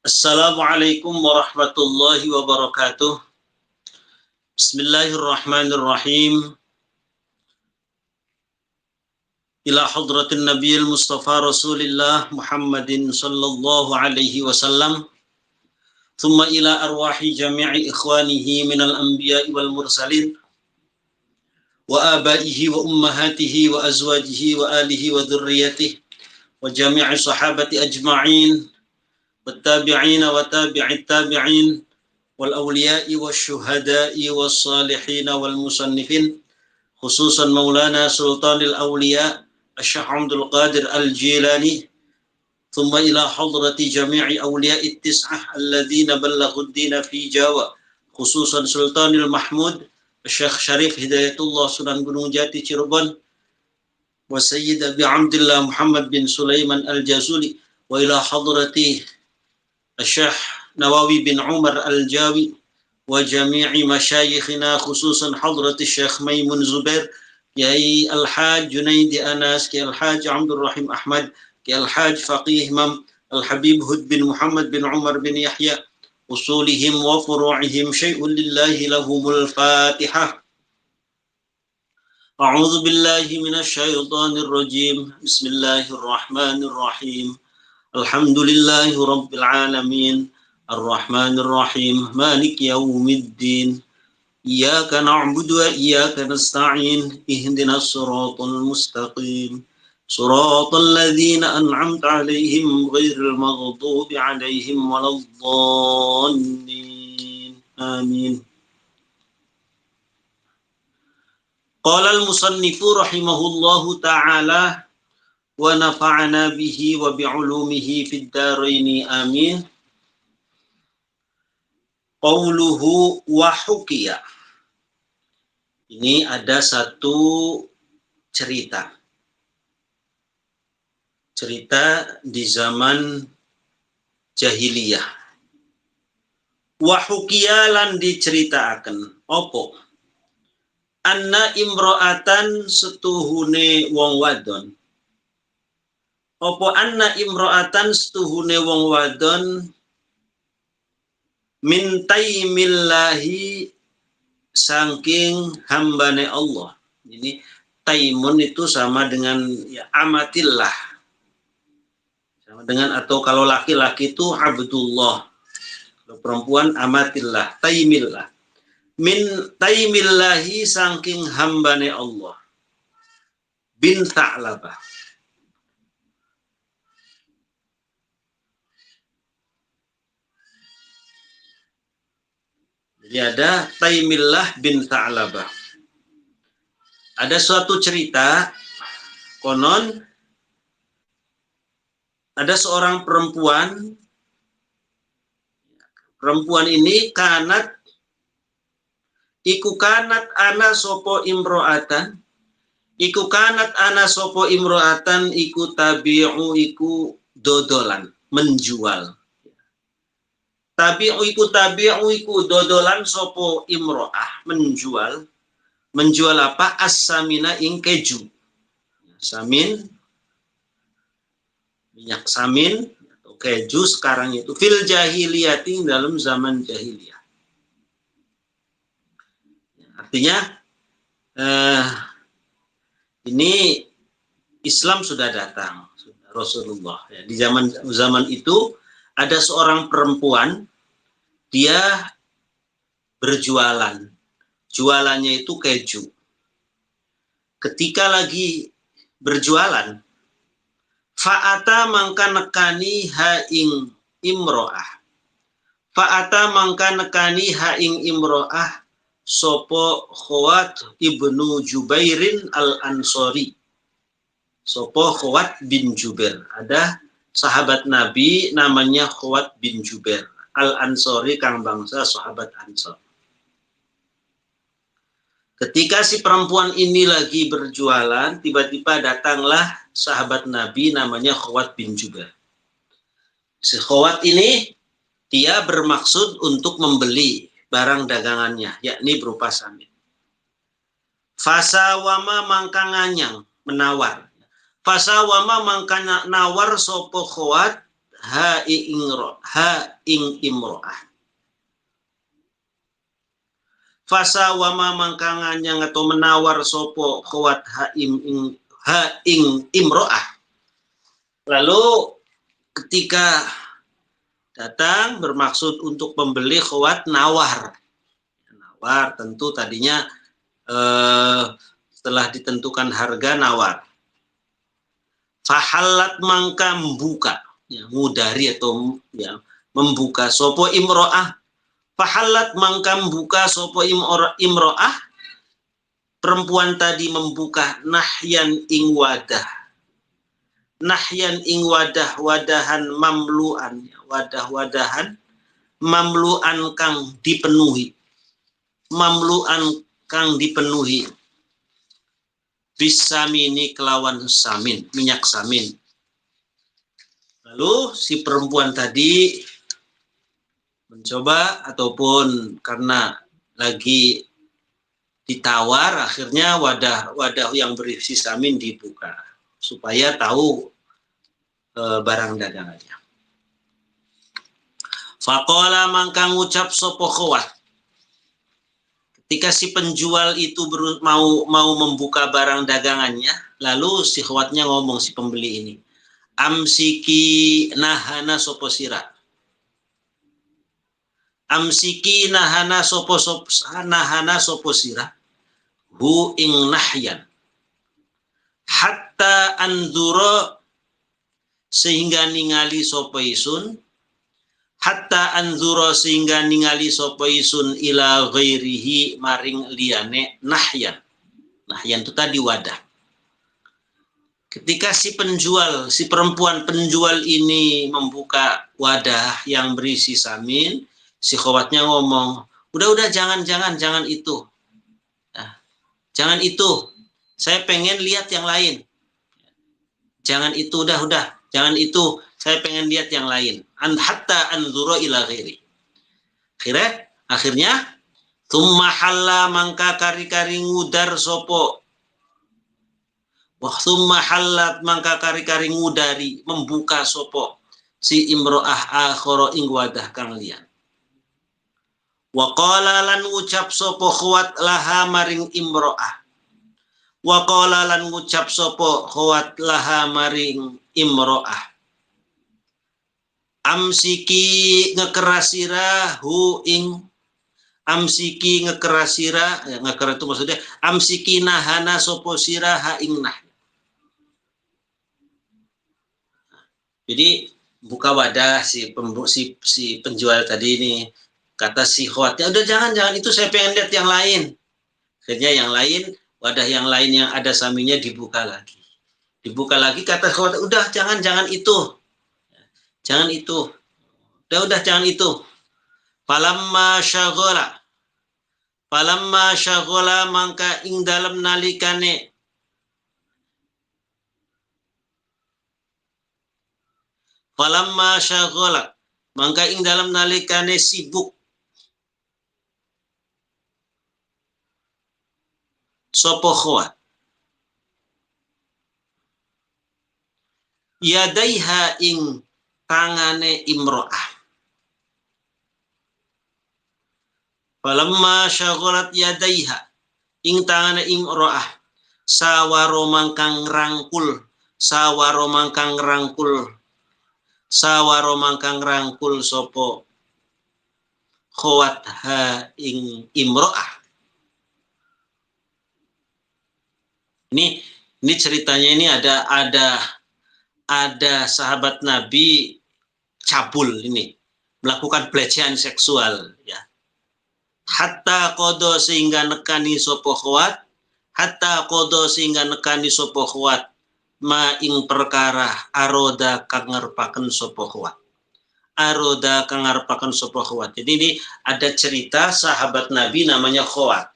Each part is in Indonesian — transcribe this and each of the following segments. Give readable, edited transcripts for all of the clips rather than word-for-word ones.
Assalamualaikum warahmatullahi wabarakatuh. Bismillahirrahmanirrahim. Ila hadratin Nabiyil Mustafa Rasulillah Muhammadin sallallahu alaihi wasallam. Thumma ila arwahi jami'i ikhwanihi minal anbiya'i wal mursalin. Wa abaihi wa ummahatihi wa azwajihi wa alihi wa dhurriyyatihi. Wa jami'i sahabati ajma'in. والتابعين وتابع التابعين والأولياء والشهداء والصالحين والمصنفين خصوصا مولانا سلطان الأولياء الشيخ عبد القادر الجيلاني ثم إلى حضرة جميع أولياء التسعة الذين بلغوا الدين في جاوة خصوصا سلطان المحمود الشيخ شريف هداية الله سنان gunung jati Cirebon وسيد أبي عبد الله محمد بن سليمان الجازولي وإلى حضرة الشيخ نواوي بن عمر الجاوي وجميع مشايخنا خصوصا حضرة الشيخ ميمون زبير كي الحاج جنيد أناس كي الحاج عبد الرحيم أحمد كي الحاج فقيه مم الحبيب هد بن محمد بن عمر بن يحيى أصولهم وفروعهم شيء لله لهم الفاتحة. أعوذ بالله من الشيطان الرجيم بسم الله الرحمن الرحيم الحمد لله رب العالمين الرحمن الرحيم مالك يوم الدين إياك نعبد وإياك نستعين اهدنا الصراط المستقيم صراط الذين أنعمت عليهم غير المغضوب عليهم ولا الضالين آمين. قال المصنف رحمه الله تعالى wa nafa'ana bihi wa bi'ulumihi fid dharaini amin. Qauluhu wa hukiya. Ini ada satu cerita di zaman jahiliyah. Wa hukiya lan diceritakan opo anna imro'atan setuhune wong wadon. Opo anna imro'atan setuhune wong wadon min taimillahi saking hambane Allah. Ini taimun itu sama dengan ya, amatillah. Sama dengan atau kalau laki-laki itu abdullah. Kalau perempuan amatillah, taimillah. Min taimillahi saking hambane Allah. Bin Tha'labah. Jadi ada Taimillah bin Tha'labah. Ada suatu cerita, konon ada seorang perempuan ini kanat ana sopo imro'atan iku tabi'u iku dodolan, menjual. Tabi'u iku dodolan sopo imro'ah, menjual apa? As-samina ing keju. Samin, minyak samin atau keju sekarang itu fil jahiliyati, dalam zaman jahiliyah. Artinya ini Islam sudah datang, Rasulullah. Ya, di zaman itu ada seorang perempuan, dia berjualan. Jualannya itu keju. Ketika lagi berjualan, fa'ata mangka nekani haing imro'ah. Fa'ata mangka nekani haing imro'ah sopo Khawat ibnu Jubairin al-Ansori. Sopo Khawat bin Jubair. Ada sahabat Nabi namanya Khawat bin Jubair al-Ansori, kang bangsa sahabat Ansor. Ketika si perempuan ini lagi berjualan, tiba-tiba datanglah sahabat Nabi namanya Khawat bin Jubair. Si Khawat ini dia bermaksud untuk membeli barang dagangannya, yakni berupa samin. Fasa wama mangka nganyang, menawar. Fasa wama mangka nawar sopo Khawat ha ing imro'ah. Fasa wama mangkanganya atau menawar sopo khawat ha ing imro'ah. Lalu ketika datang bermaksud untuk membeli khawat nawar. Nawar tentu tadinya setelah ditentukan harga nawar. Fahalat mangka membuka, ya, mudari atau ya, membuka sopo imro'ah. Fahalat mangka membuka sopo imro'ah. Perempuan tadi membuka nahyan ing wadah. Nahyan ing wadah, wadahan mamluan, wadah-wadahan mamluan kang dipenuhi. Mamluan kang dipenuhi. Bisamini kelawan samin, minyak samin. Lalu si perempuan tadi mencoba ataupun karena lagi ditawar, akhirnya wadah yang berisi samin dibuka supaya tahu barang dagangannya. Faqala mangka ngucap sopo khawat. Ketika si penjual itu mau membuka barang dagangannya, lalu si khawatnya ngomong si pembeli ini, amsiki nahana sopo sira. Amsiki nahana sopo sira. Hu ing nahyan. Hatta anzura sehingga ningali sopo isun. Hatta anzura sehingga ningali sapa isun ila ghairihi maring liyane nahyan. Nahyan itu tadi wadah. Ketika si perempuan penjual ini membuka wadah yang berisi samin, si khawatnya ngomong, udah jangan itu. Nah, jangan itu. Saya pengen lihat yang lain. Jangan itu, udah, jangan itu. Saya pengen lihat yang lain. Hatta anzura ila ghairi. Akhirnya tsumma halla mangka kari-kari ngudar sopo. Wa tsumma hallat mangka kari-kari ngudari membuka sopo si imro'ah akhara ing wadah kang liyan. Wa qala lan ngucap sopo khawat laha maring imro'ah. Wa qala lan ngucap sopo khawat laha maring imro'ah. Amsiki ngekerasira hu ing amsiki ngekerasira ngeker itu maksudnya amsiki nahana sopo sira ha ing nah. Jadi buka wadah si penjual tadi ini, kata si khawatnya udah jangan itu, saya pengen lihat yang lain. Akhirnya yang lain, wadah yang lain yang ada saminnya dibuka lagi kata khawat, udah jangan itu. Jangan itu. Udah jangan itu. Falamma syaghala mangka ing dalam nalikane sibuk sapa khawat. Yadaiha ing tangane imro'ah. Falamma syaghalat yadaiha ing tangane imro'ah sawaro mangkang rangkul sopo khawat ha ing imro'ah. Ini ceritanya ini ada sahabat Nabi cabul ini, melakukan pelecehan seksual ya. Hatta qada sehingga nekani sapa khawat, ma ing perkara aroda kang ngarepaken sapa khawat. Jadi ini ada cerita sahabat Nabi namanya Khawat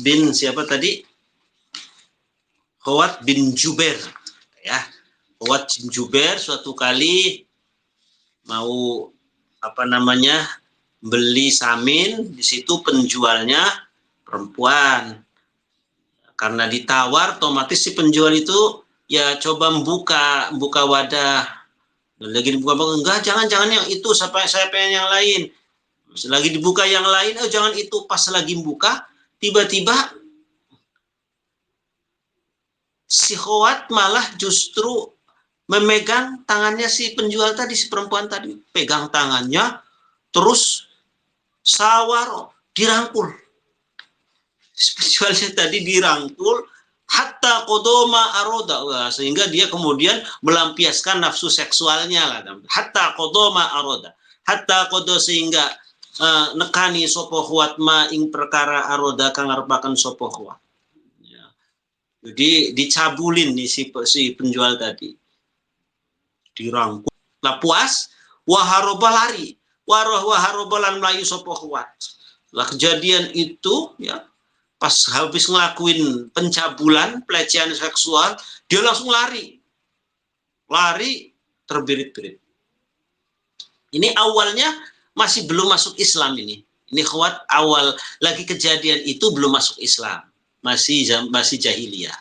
bin siapa tadi? Khawat bin Jubair ya. Khawat bin Jubair suatu kali mau beli samin, di situ penjualnya perempuan. Karena ditawar, otomatis si penjual itu ya coba membuka wadah Lagi dibuka, enggak, jangan yang itu, saya pengen yang lain. Lagi dibuka yang lain, oh jangan itu. Pas lagi buka, tiba-tiba si khawat malah justru memegang tangannya si penjual tadi, si perempuan tadi. Pegang tangannya, terus sawaro, dirangkul. Si penjualnya tadi dirangkul, hatta kodoma aroda. Wah, sehingga dia kemudian melampiaskan nafsu seksualnya lah. Hatta kodoma aroda. Hatta kodo sehingga nekani sopo khuat ma ing perkara aroda kang ngarepaken sopo khuat. Ya. Jadi dicabulin nih si penjual tadi. Dirangkul. Lah puas, waharoba lari. Waharoba lan melayu sopo khuat. Lah kejadian itu ya, pas habis ngelakuin pencabulan, pelecehan seksual, dia langsung lari. Lari terbirit-birit. Ini awalnya masih belum masuk Islam ini. Ini khawat awal lagi kejadian itu belum masuk Islam. Masih jahiliyah.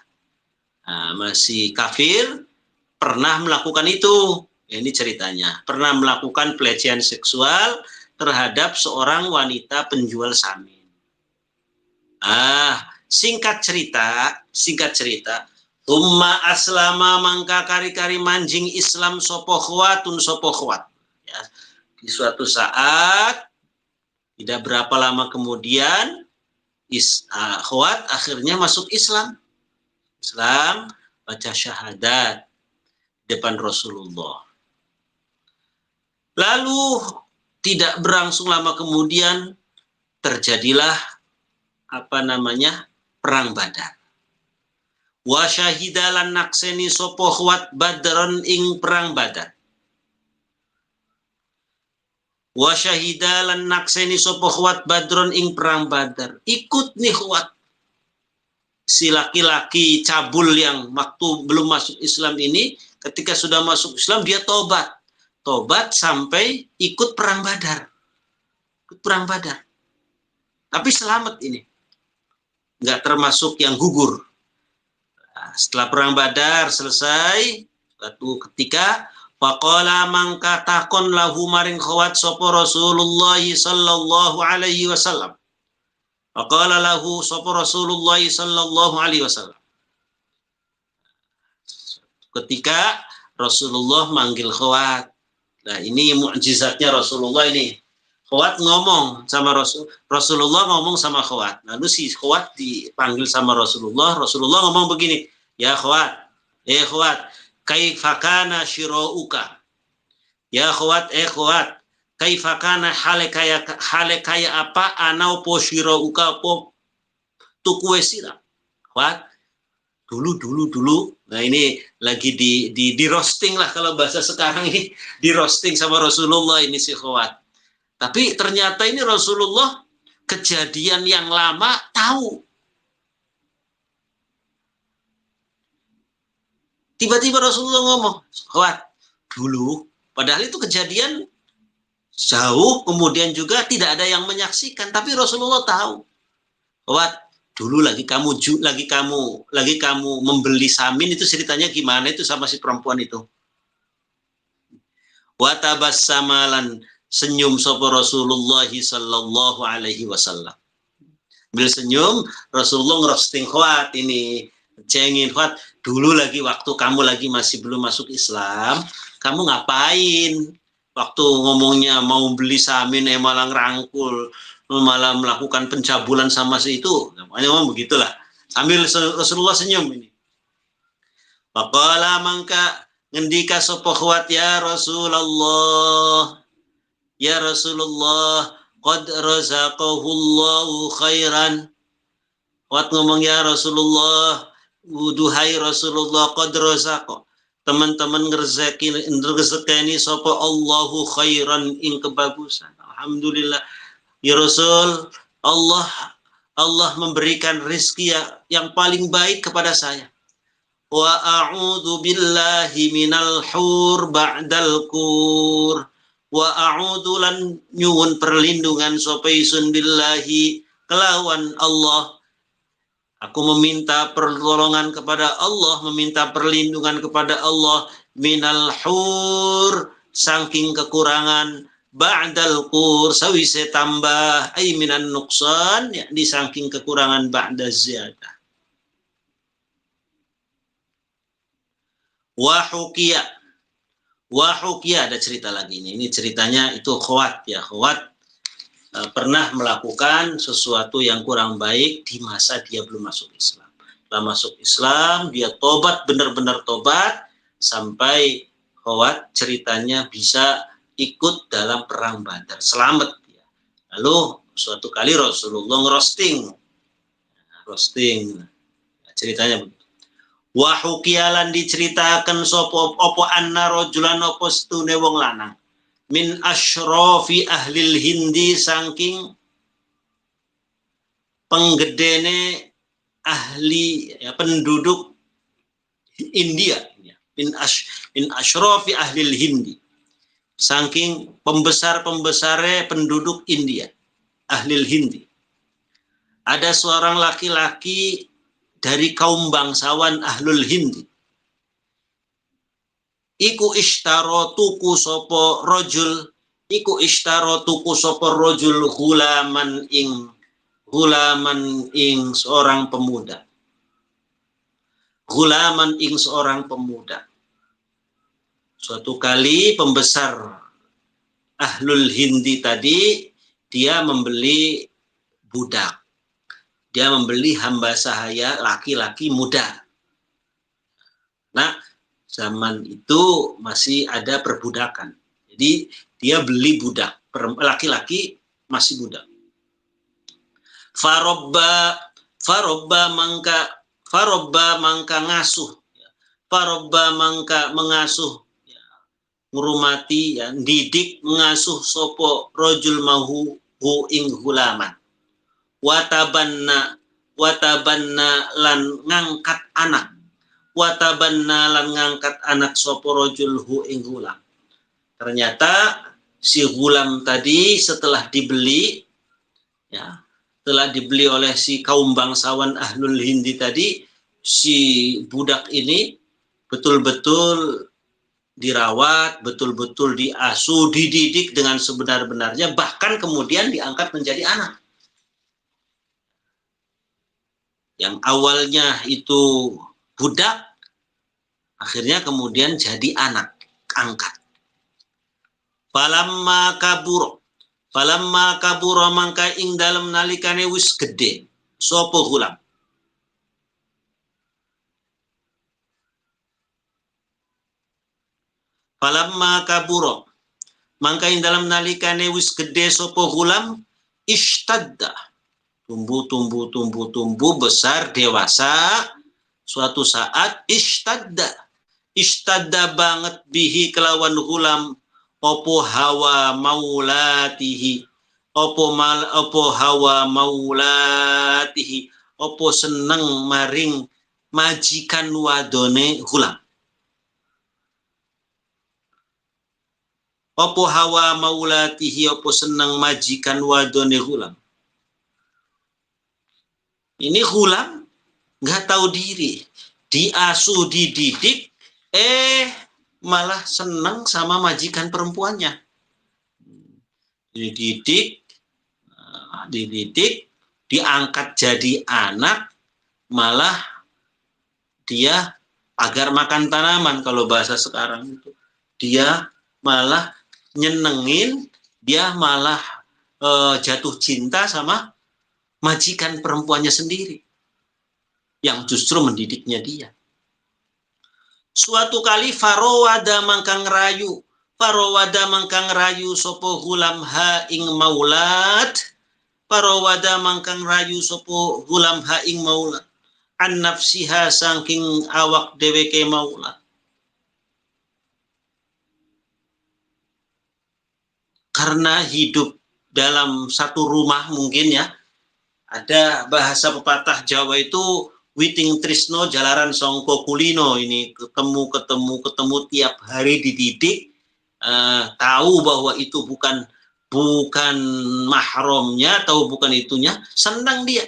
Nah, masih kafir, pernah melakukan itu. Ini ceritanya. Pernah melakukan pelecehan seksual terhadap seorang wanita penjual samin. Singkat cerita. Umma aslama mangka kari-kari manjing Islam sopo khawatun sopo khawat. Ya. Di suatu saat, tidak berapa lama kemudian, khawat akhirnya masuk Islam. Baca syahadat depan Rasulullah. Lalu tidak berangsung lama kemudian terjadilah perang Badar. Wa syahidalan nakseni sopo khawat badron ing perang Badar. Wa syahidalan nakseni sopo khawat badron ing perang Badar. Ikut nih khawat. Si laki-laki cabul yang waktu belum masuk Islam ini, ketika sudah masuk Islam dia tobat. Tobat sampai ikut perang Badar. Ikut perang Badar. Tapi selamat ini. Nggak termasuk yang gugur. Nah, setelah perang Badar selesai, suatu ketika faqala mangka takon lahu maring khawat sapa Rasulullah sallallahu alaihi wasallam. Faqala lahu sapa Rasulullah sallallahu alaihi wasallam. Ketika Rasulullah manggil khawat. Nah, ini mukjizatnya Rasulullah ini. Khawat ngomong sama Rasulullah ngomong sama khawat. Lalu si khawat dipanggil sama Rasulullah. Rasulullah ngomong begini, ya khawat, khawat, kaifakana shirauka. Ya khawat, khawat, kaifakana hale kaya apa anau po shirauka po tukue sirap. Khawat, dulu. Nah, ini lagi di roasting lah kalau bahasa sekarang ini, di roasting sama Rasulullah ini si khawat. Tapi ternyata ini Rasulullah kejadian yang lama tahu. Tiba-tiba Rasulullah ngomong, khawat, dulu, padahal itu kejadian jauh, kemudian juga tidak ada yang menyaksikan, tapi Rasulullah tahu. Khawat, dulu lagi kamu membeli samin, itu ceritanya gimana itu sama si perempuan itu. Wa tabassamalan, senyum sapa Rasulullah sallallahu alaihi wasallam. Bil senyum, Rasulullah ngerosting khawat ini, cengin khawat, dulu lagi waktu kamu lagi masih belum masuk Islam, kamu ngapain? Waktu ngomongnya mau beli samin, malah ngerangkul, malah melakukan pencabulan sama si itu. Namanya ngomong begitulah. Sambil Rasulullah senyum ini. Faqala mangka ngendika sapa khawat, ya Rasulullah. Ya Rasulullah, qad razaqahu Allahu khairan. Khawat ngomong, ya Rasulullah, duhai Rasulullah, qad razaqahu. Teman-teman ngerezekani sapa Allahu khairan ing kebagusan. Alhamdulillah. Ya Rasul, Allah memberikan rezeki yang paling baik kepada saya. Wa a'udzu billahi minal hur ba'dal kur. Wa a'udzu lan nyuwun perlindungan sapa isun billahi kelawan Allah. Aku meminta pertolongan kepada Allah, meminta perlindungan kepada Allah minal hur saking kekurangan, ba'dal qur sawise tambah, ay minan nuqsan yakni saking kekurangan ba'da ziyadah. Wahukia ada cerita lagi ini ceritanya itu Khawat ya. Khawat pernah melakukan sesuatu yang kurang baik di masa dia belum masuk Islam. Setelah masuk Islam dia tobat, benar-benar tobat, sampai Khawat ceritanya bisa ikut dalam perang Badar, selamat dia. Lalu suatu kali Rasulullah roasting ceritanya begitu. Wahukialan diceritakan sopo opo anna rojulan opo setune wong lanang min asyrafi ahlil Hindi saking penggedene ahli ya, penduduk India min asyrafi ahlil Hindi saking pembesar-pembesare penduduk India ahlil Hindi. Ada seorang laki-laki dari kaum bangsawan ahlul Hindi. Iku ishtaro tuku sopo rojul hulaman ing seorang pemuda. Suatu kali pembesar ahlul Hindi tadi dia membeli budak. Dia membeli hamba sahaya laki-laki muda. Nah, zaman itu masih ada perbudakan. Jadi dia beli budak, laki-laki masih budak. Farobba mangka ngasuh. Farobba mangka mengasuh, ngurumati, ya, didik mengasuh sopo rojul mahu ing hulaman. Watabanna lan ngangkat anak. Watabanna lan ngangkat anak sopo rojul hu ing hulam. Ternyata si hulam tadi setelah dibeli, ya, telah dibeli oleh si kaum bangsawan ahlul Hindi tadi, si budak ini betul-betul dirawat, betul-betul diasuh, dididik dengan sebenar-benarnya, bahkan kemudian diangkat menjadi anak. Yang awalnya itu budak, akhirnya kemudian jadi anak angkat. Falamma kaburo mangka ing dalem nalikane wis gede sapa hulam. Falamma kaburo mangka ing dalem nalikane wis gede sapa hulam, ishtadda tumbuh besar dewasa. Suatu saat ishtadda banget bihi kelawan hulam opo hawa maulatihi opo seneng maring majikan wadone hulam. Opo hawa maulatihi opo seneng majikan wadone hulam. Ini hulam nggak tahu diri, diasuh, dididik, malah senang sama majikan perempuannya. Dididik, diangkat jadi anak, malah dia agar makan tanaman kalau bahasa sekarang itu. Dia malah nyenengin, dia malah jatuh cinta sama majikan perempuannya sendiri yang justru mendidiknya dia. Suatu kali farowada mangkang rayu sopo hulam ha ing maulad. Farowada mangkang rayu sopo hulam ha ing maulad an nafsiha saking awak dheweke maulad. Karena hidup dalam satu rumah mungkin ya, ada bahasa pepatah Jawa itu witing trisno jalaran songko kulino, ini ketemu tiap hari dididik, tahu bahwa itu bukan mahramnya atau bukan itunya, senang dia,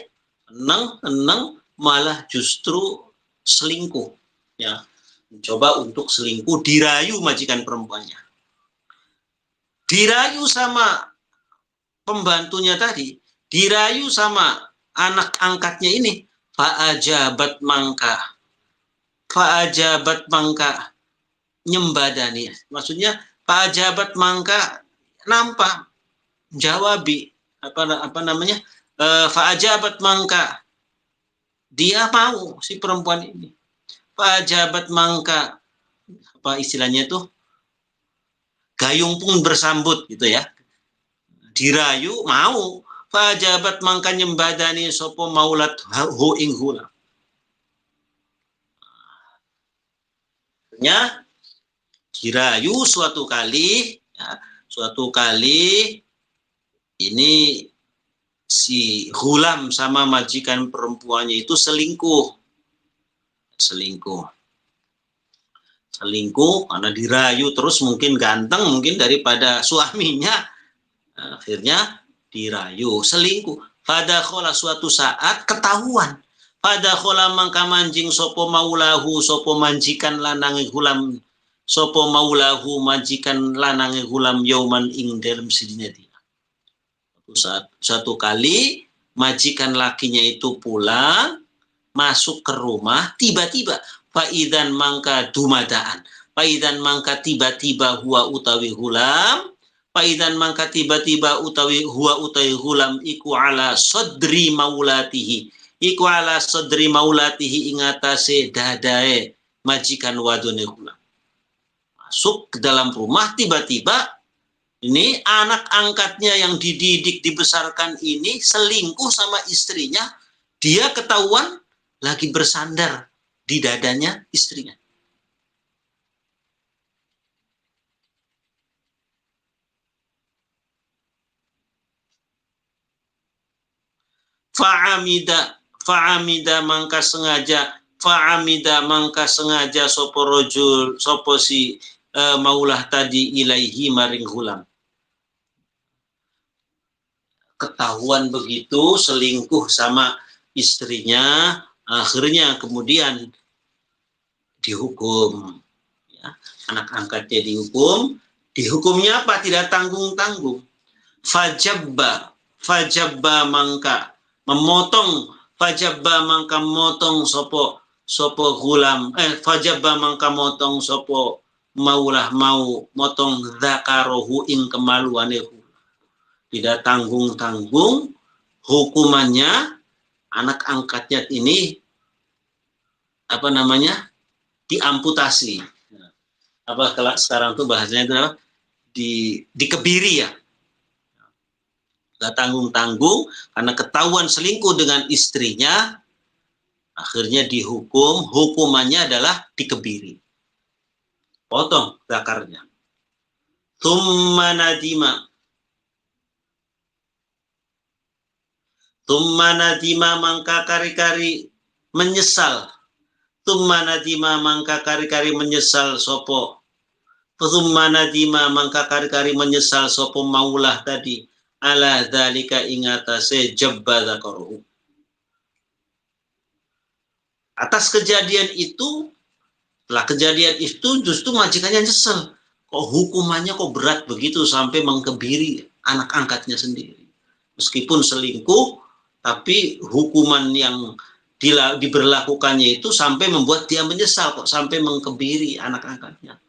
senang malah justru selingkuh, ya, mencoba untuk selingkuh, dirayu majikan perempuannya. Dirayu sama pembantunya tadi, dirayu sama anak angkatnya ini, fa'ajabat mangka nyembadani. Maksudnya fa'ajabat mangka nampak jawabi apa namanya? Fa'ajabat mangka dia mau si perempuan ini. Fa'ajabat mangka apa istilahnya tuh? Gayung pun bersambut gitu ya. Dirayu mau. Fa'ajabat mangka nyembadani sopo maulat hu ing hula. Ya, dirayu suatu kali ini si Hulam sama majikan perempuannya itu selingkuh karena dirayu terus, mungkin ganteng mungkin daripada suaminya, akhirnya dirayu selingkuh. Pada khola suatu saat ketahuan, pada khola mangka manjing sopo maulahu sopo majikan lanangi Hulam, sopo maulahu majikan lanangi Hulam yauman ing dalam sidina dia. Satu kali majikan lakinya itu pulang masuk ke rumah, tiba-tiba faidan mangka dumadaan, faidan mangka tiba-tiba huwa utawi Hulam, faidan mangka tiba-tiba utawi huwa utawi Hulam iku ala sodri maulatihi, iku ala sodri maulatihi ingatase dadae majikan wadone Hulam. Masuk ke dalam rumah, tiba-tiba ini anak angkatnya yang dididik, dibesarkan ini selingkuh sama istrinya. Dia ketahuan lagi bersandar di dadanya istrinya. Fa'amida mangka sengaja sopo rojul, sopo si maulah tadi ilaihi maring Hulam. Ketahuan begitu selingkuh sama istrinya, akhirnya kemudian dihukum. Ya, anak angkatnya dihukum. Dihukumnya apa? Tidak tanggung-tanggung. Fajabba mangka memotong, fajabba mangka motong sopo Hulam, fajabba mangka motong sopo maulah mau motong dzakarohu ing kemaluane. Tidak tanggung-tanggung, hukumannya anak angkatnya ini apa namanya, diamputasi. Apa kalau sekarang tuh bahasanya itu apa? Dikebiri ya. Tidak tanggung-tanggung karena ketahuan selingkuh dengan istrinya, akhirnya dihukum. Hukumannya adalah dikebiri, potong zakarnya. Tsumma nadima mangka kari-kari menyesal. Tsumma nadima mangka kari-kari menyesal sopo. Tsumma nadima mangka kari-kari menyesal sopo maulah tadi. Ala dzalika ingatase jabba dzakaruhu. Atas kejadian itu, setelah kejadian itu justru majikannya nyesel. Kok hukumannya kok berat begitu sampai mengkebiri anak angkatnya sendiri. Meskipun selingkuh, tapi hukuman yang diberlakukannya itu sampai membuat dia menyesal, kok sampai mengkebiri anak angkatnya.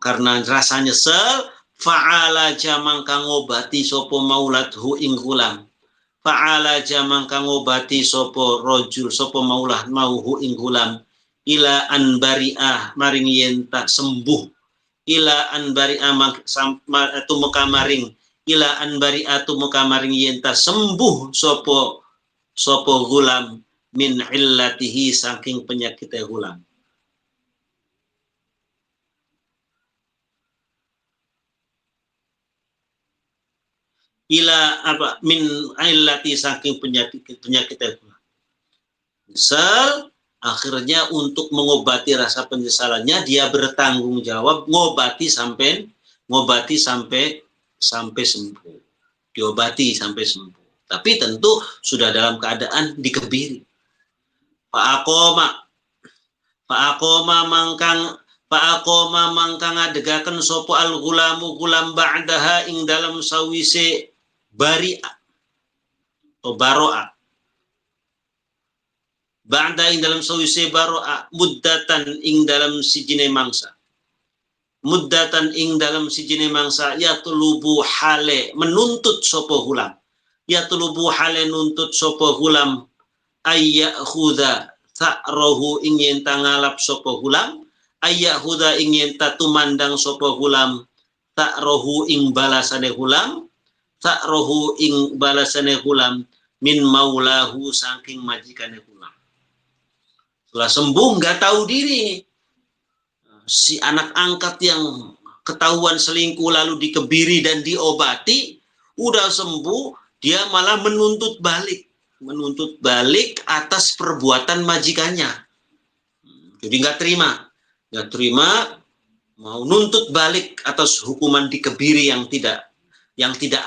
Karena rasa nyesel, fa'ala jamang kang ngobati sopo maulathu ing Hulam. Fa'ala jamang kang ngobati sopo rojul sopo maulah mauhu ing Hulam. Ila anbari'ah maring yenta sembuh. Ila anbari'ah tumeka maring. Ila anbari'atu muka maring yenta sembuh sopo Hulam min illatihi saking penyakitnya Hulam. Ila apa min illati saking penyakitnya Hulam. Misal akhirnya untuk mengobati rasa penyesalannya dia bertanggung jawab ngobati sampai sembuh, diobati sampai sembuh. Tapi tentu sudah dalam keadaan dikebiri. Pak Akoma Fa'aqoma mangkang adegaken sopo al gulamu gulam ba'daha ing dalam sawise bari'a atau baro'a. Ba'da ing dalam sawise baro'a muddatan ing dalam sijine mangsa. Muddatan ing dalam sijine mangsa yatlubu hale menuntut sopo gulam. Yatlubu hale nuntut sopo gulam ayyakhuda sa'rohu ing yen tangalap sopo gulam. Ayyakhuda ing yen tatumandang sopo gulam sa'rohu ing balasane gulam. Sa'rohu ing balasane gulam min maulahu saking majikane gulam. Setelah sembuh nggak tahu diri, si anak angkat yang ketahuan selingkuh lalu dikebiri dan diobati, udah sembuh, dia malah menuntut balik atas perbuatan majikannya. Jadi nggak terima, mau nuntut balik atas hukuman dikebiri yang tidak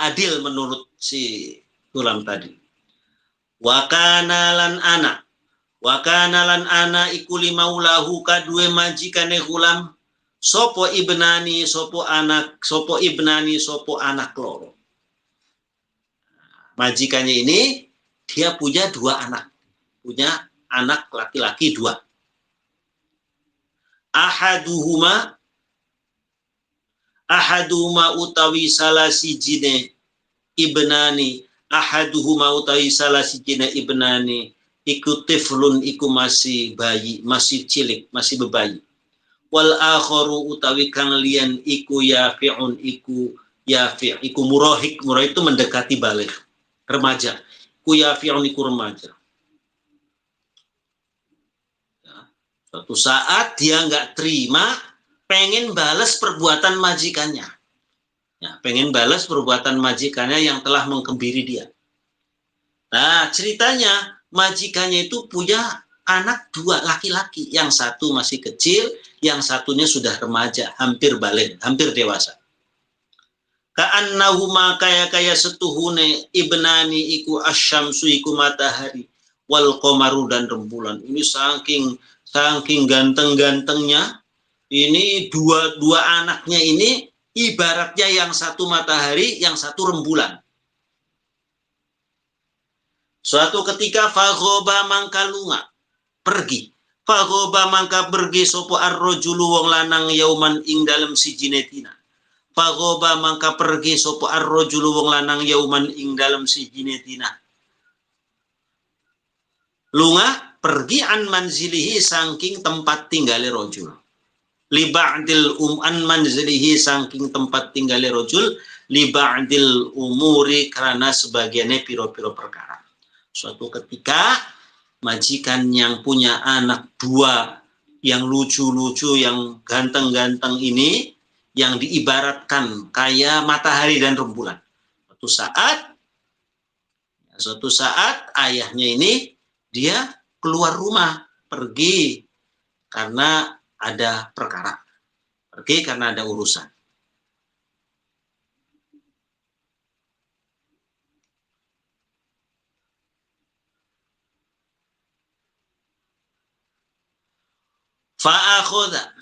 adil menurut si gulam tadi. Wa kana lan ana iku limaulahu kadue majikane gulam sopo ibnani sopo anak loro. Majikannya ini dia punya dua anak. Punya anak laki-laki dua. Ahaduhuma utawi salah sijine ibnani. Ahaduhuma utawi salah sijine ibnani. Iku tiflun iku masih bayi, masih cilik, masih bebayi. Wal akharu utawi kang liyan iku yafi'un iku murahik itu mendekati balik, remaja. Iku yafi'un iku remaja. Ya. Suatu saat dia nggak terima, pengen balas perbuatan majikannya. Ya, pengen balas perbuatan majikannya yang telah mengkebiri dia. Nah, ceritanya majikannya itu punya anak dua laki-laki, yang satu masih kecil, yang satunya sudah remaja, hampir balik, hampir dewasa. Ka'annahuma kaya setuhune ibnani iku asyamsu iku matahari wal qamaru dan rembulan. Ini saking ganteng-gantengnya, ini dua anaknya ini ibaratnya yang satu matahari, yang satu rembulan. Suatu ketika faghoba mangka lunga pergi. Faghoba mangka pergi sopo ar-rajulu wong lanang yauman ing dalem sijine dina. Faghoba mangka pergi sopo ar-rajulu wong lanang yauman ing dalem sijine dina. Lunga pergi an manzilihi saking tempat tinggale rajul. Li ba'dil an manzilihi saking tempat tinggale rajul li ba'dil umuri karena sebagiannya piro-piro perkara. Suatu ketika majikan yang punya anak dua yang lucu-lucu, yang ganteng-ganteng ini, yang diibaratkan kayak matahari dan rembulan. Suatu saat ayahnya ini dia keluar rumah, pergi karena ada perkara, pergi karena ada urusan. Fa'akhoda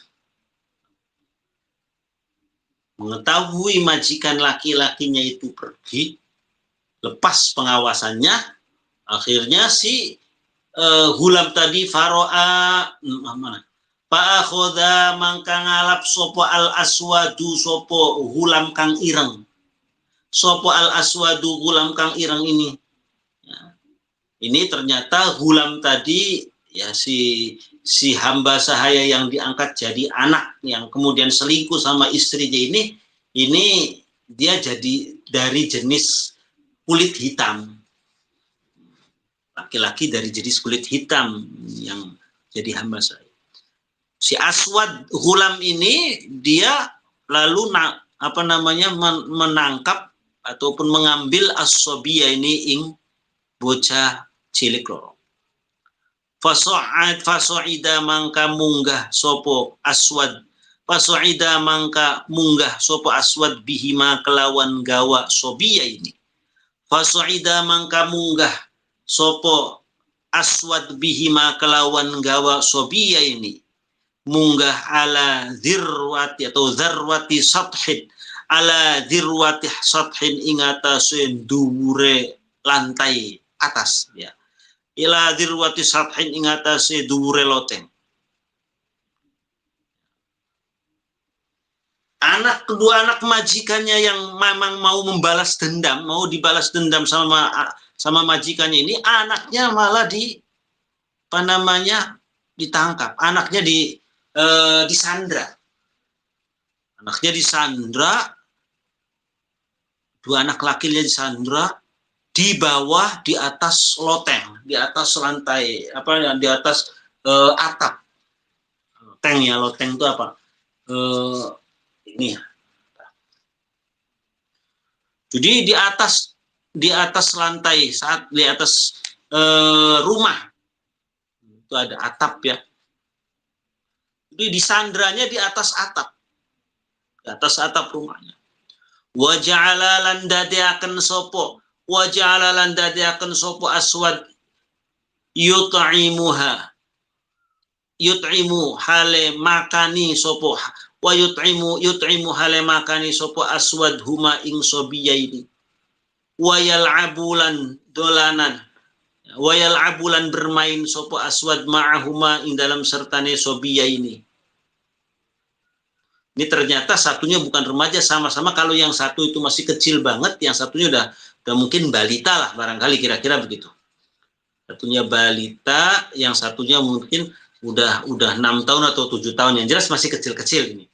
mengetahui majikan laki-lakinya itu pergi, lepas pengawasannya, akhirnya si gulam tadi faro'a fa'akhoda mangka ngalap sopo al aswadu sopo gulam kang ireng. Sopo al aswadu gulam kang ireng ini. Ya. Ini ternyata gulam tadi ya si hamba sahaya yang diangkat jadi anak yang kemudian selingkuh sama istrinya ini dia jadi dari jenis kulit hitam, laki-laki dari jenis kulit hitam yang jadi hamba sahaya. Si aswad gulam ini dia lalu menangkap ataupun mengambil as-sobiyah ini ing bocah cilik loro. Faso'ida mangka munggah sopo aswad. Faso'ida mangka munggah sopo aswad bihima kelawan gawa sobiyah ini. Faso'ida mangka munggah sopo aswad bihima kelawan gawa sobiyah ini. munggah ala dzirwati atau dzarwati sathin, ala dzirwati sathin ing atase dhuwure lantai atas ya. Ila dzirwati sathin ing atase dhuwure loteng. Kedua anak majikannya yang memang mau membalas dendam, mau dibalas dendam sama majikannya ini, anaknya malah ditangkap, anaknya disandra. Anaknya disandra, dua anak lakinya disandra, di bawah, di atas loteng, di atas lantai, di atas atap. Loteng ya, loteng itu apa? Ini ya. Jadi di atas lantai, saat di atas rumah itu ada atap ya. Jadi disandranya di atas atap rumahnya. Wa ja'ala lan dadiaken sopo aswad yut'imu hale makani sopo wa yut'imu hale makani sopo aswad huma ing sobiyaini wa yal'abulan dolanan wa yal'abulan bermain sopo aswad ma'ahuma ing dalam sertane sobiyaini. Ini ternyata satunya bukan remaja, sama-sama. Kalau yang satu itu masih kecil banget, yang satunya udah mungkin balita lah, barangkali kira-kira begitu. Satunya balita, yang satunya mungkin udah 6 tahun atau 7 tahun, yang jelas masih kecil-kecil ini.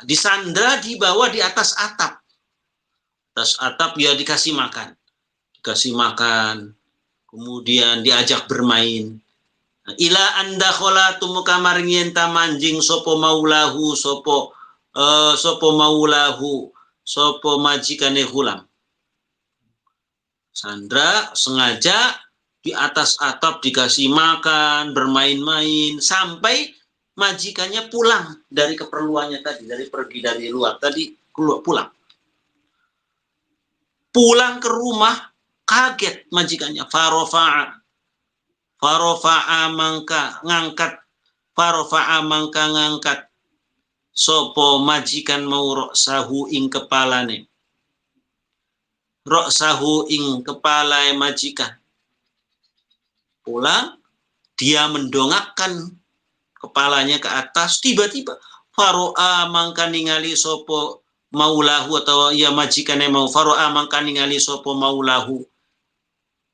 Disandra dibawa di atas atap. Atas atap ya dikasih makan, kemudian diajak bermain. Ila anda khola tumuka maringin tamanjing sopo maulahu sopo majikane hulam. Sandra sengaja di atas atap dikasih makan, bermain-main, sampai majikannya pulang dari keperluannya tadi, pergi dari luar tadi, pulang ke rumah, kaget majikannya. Farofa'a ngangkat sopo majikan mau roksahu ing kepalane majikan. Pulang, dia mendongakkan kepalanya ke atas, tiba-tiba faro'a mangka ningali sopo maulahu, atau ya majikane mau, faro'a mangka ningali sopo maulahu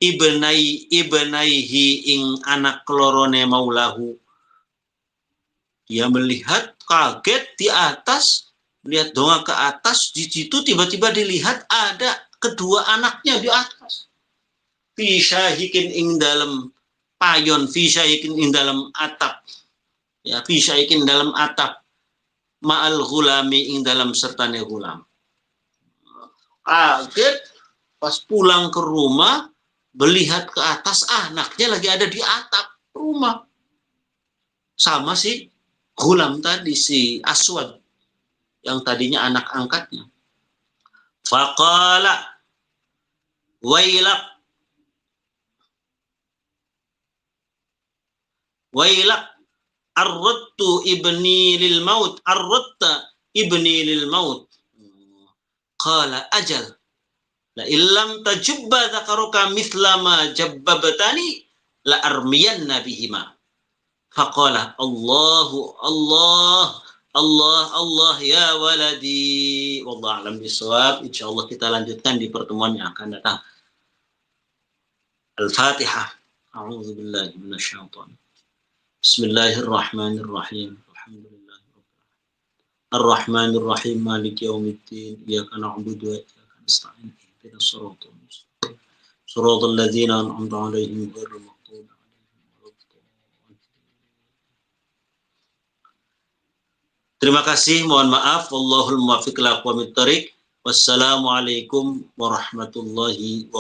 ibnaihi ing anak kelorone maulahu. Dia melihat, kaget di atas, lihat dongak ke atas, di situ tiba-tiba dilihat ada kedua anaknya di atas. Fi syahikin ing dalam payon, fi syahikin ing dalam atap. Ya, fi syahikin dalam atap. Ma'al ghulami ing dalam sertane ghulam. Kaget, pas pulang ke rumah, melihat ke atas, anaknya lagi ada di atap rumah. Sama si ghulam tadi, si Aswad, yang tadinya anak angkatnya. Faqala wailak arradtu ibni lil maut, qala ajal la illam tajubba dzakaruka mithlama jabbabatani la armiyanna bihima. Faqala Allah ya waladi. Wallahu a'lam bishawab. Insyaallah kita lanjutkan di pertemuan yang akan datang. Al-Fatihah. A'udzu billahi minasyaitonir. Bismillahirrahmanirrahim. Alhamdulillahirabbil Ar-Rahmanir Rahim, Maliki yaumiddin. Iyyaka na'budu wa iyyaka nasta'in. Ihdinas siratal mustaqim. Shiratal ladzina an'amta 'alaihim ghairil maghdubi 'alaihim waladdallin. Terima kasih, mohon maaf. Wallahul muwaffiq ila aqwamit thoriq. Wassalamualaikum warahmatullahi wabarakatuh.